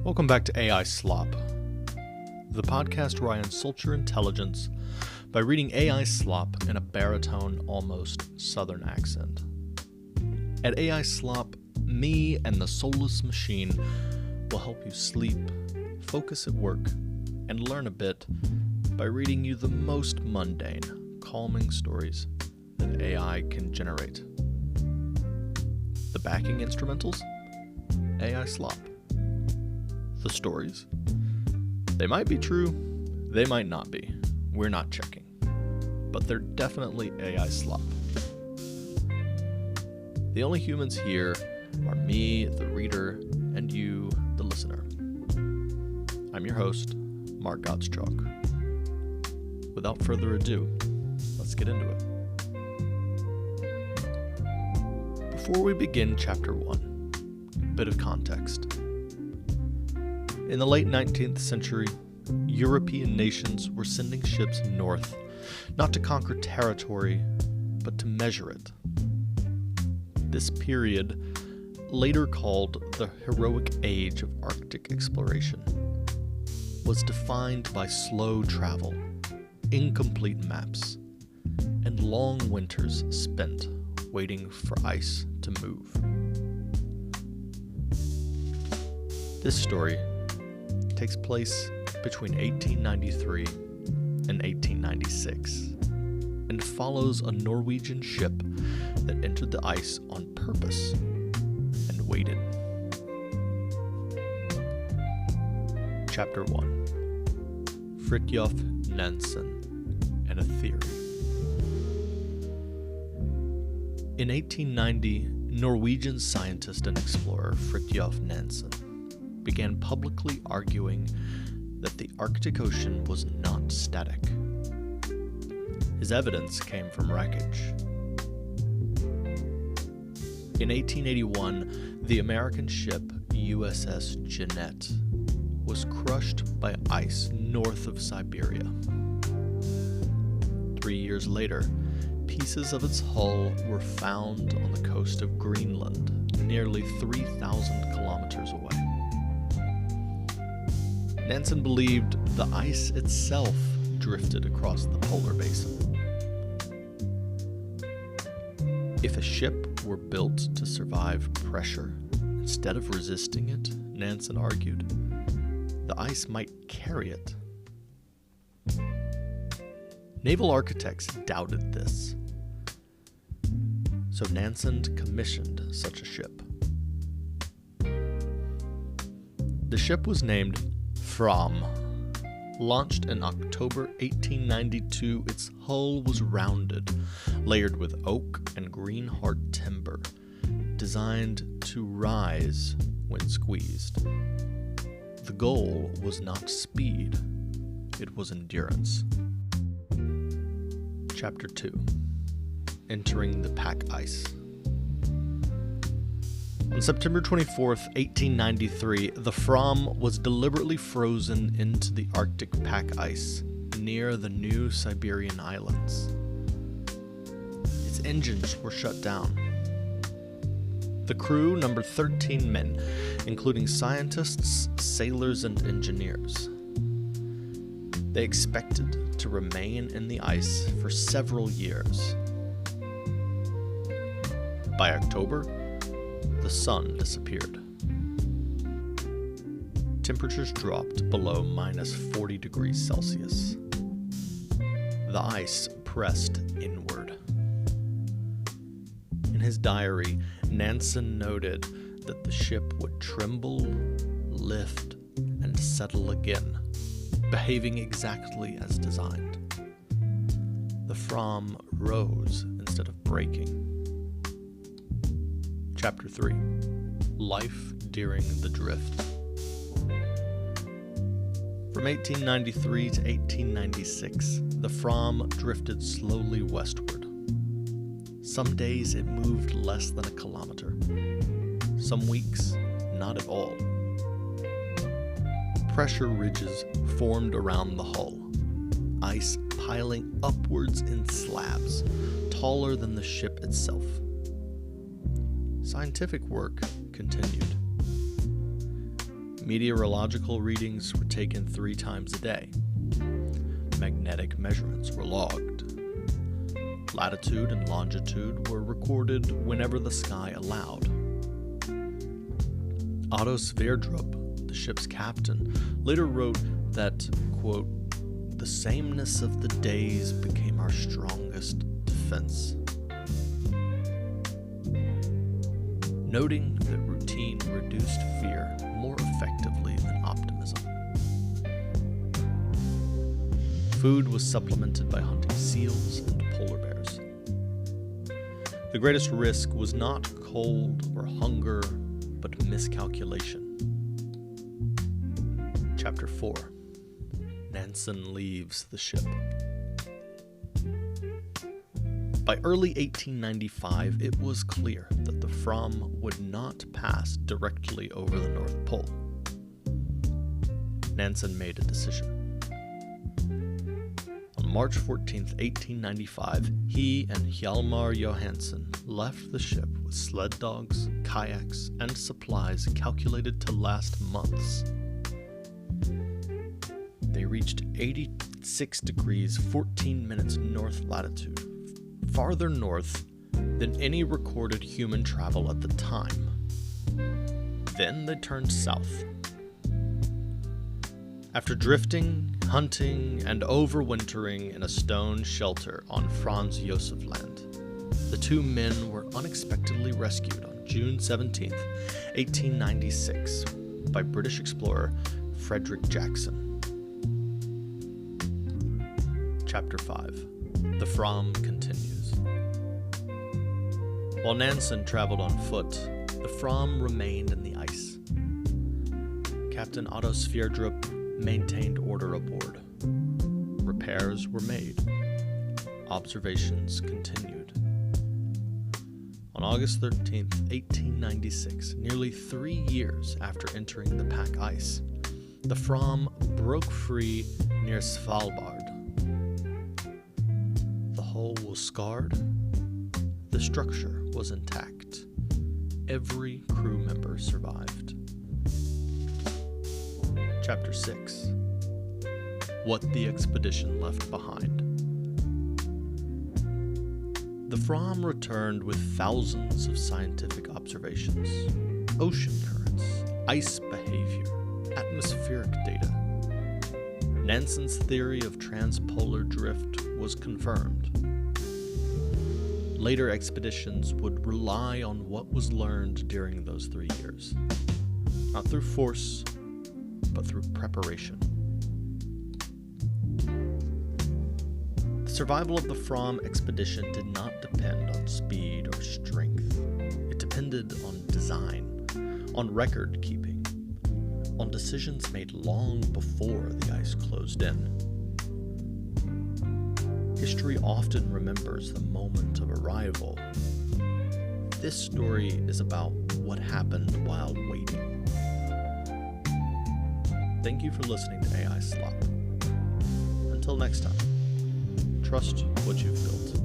Welcome back to AI Slop, the podcast where I insult your intelligence by reading AI slop in a baritone, almost southern accent. At AI Slop, me and the soulless machine will help you sleep, focus at work, and learn a bit by reading you the most mundane, calming stories that AI can generate. The backing instrumentals? AI Slop. The stories? They might be true, they might not be. We're not checking. But they're definitely AI Slop. The only humans here are me, the reader, and you, the listener. I'm your host, Mark Gottschalk. Without further ado, let's get into it. Before we begin Chapter 1, a bit of context. In the late 19th century, European nations were sending ships north, not to conquer territory, but to measure it. This period, later called the heroic age of Arctic exploration, was defined by slow travel, incomplete maps, and long winters spent waiting for ice to move. This story takes place between 1893 and 1896 and follows a Norwegian ship that entered the ice on purpose and waited. Chapter 1. Fridtjof Nansen and a Theory. In 1890, Norwegian scientist and explorer Fridtjof Nansen began publicly arguing that the Arctic Ocean was not static. His evidence came from wreckage. In 1881, the American ship USS Jeannette was crushed by ice north of Siberia. 3 years later, pieces of its hull were found on the coast of Greenland, nearly 3,000 kilometers away. Nansen believed the ice itself drifted across the polar basin. If a ship were built to survive pressure instead of resisting it, Nansen argued, the ice might carry it. Naval architects doubted this, so Nansen commissioned such a ship. The ship was named Fram. Launched in October 1892, its hull was rounded, layered with oak and green heart timber, designed to rise when squeezed. The goal was not speed, it was endurance. Chapter 2. Entering the pack ice. On September 24, 1893, the Fram was deliberately frozen into the Arctic pack ice near the New Siberian Islands. Its engines were shut down. The crew numbered 13 men, including scientists, sailors, and engineers. They expected to remain in the ice for several years. By October, the sun disappeared. Temperatures dropped below minus 40 degrees Celsius. The ice pressed inward. In his diary, Nansen noted that the ship would tremble, lift, and settle again, behaving exactly as designed. The Fram rose instead of breaking. Chapter 3. Life During the Drift. From 1893 to 1896, the Fram drifted slowly westward. Some days it moved less than a kilometer. Some weeks, not at all. Pressure ridges formed around the hull, ice piling upwards in slabs, taller than the ship itself. Scientific work continued. Meteorological readings were taken 3 times a day. Magnetic measurements were logged. Latitude and longitude were recorded whenever the sky allowed. Otto Sverdrup, the ship's captain, later wrote that, quote, "The sameness of the days became our strongest defense," noting that routine reduced fear more effectively than optimism. Food was supplemented by hunting seals and polar bears. The greatest risk was not cold or hunger, but miscalculation. Chapter 4. Nansen leaves the ship. By early 1895, it was clear that the Fram would not pass directly over the North Pole. Nansen made a decision. On March 14, 1895, he and Hjalmar Johansen left the ship with sled dogs, kayaks, and supplies calculated to last months. They reached 86 degrees 14 minutes north latitude, farther north than any recorded human travel at the time. Then they turned south. After drifting, hunting, and overwintering in a stone shelter on Franz Josef Land, the 2 men were unexpectedly rescued on June 17, 1896, by British explorer Frederick Jackson. Chapter 5. The Fram continues. While Nansen traveled on foot, the Fram remained in the ice. Captain Otto Sverdrup maintained order aboard. Repairs were made. Observations continued. On August 13, 1896, nearly 3 years after entering the pack ice, the Fram broke free near Svalbard. The hull was scarred. The structure was intact. Every crew member survived. Chapter 6. What the expedition left behind. The Fram returned with thousands of scientific observations, ocean currents, ice behavior, atmospheric data. Nansen's theory of transpolar drift was confirmed. Later expeditions would rely on what was learned during those 3 years, not through force, but through preparation. The survival of the Fram expedition did not depend on speed or strength. It depended on design, on record keeping, on decisions made long before the ice closed in. History often remembers the moment of arrival. This story is about what happened while waiting. Thank you for listening to AI Slop. Until next time, trust what you've built.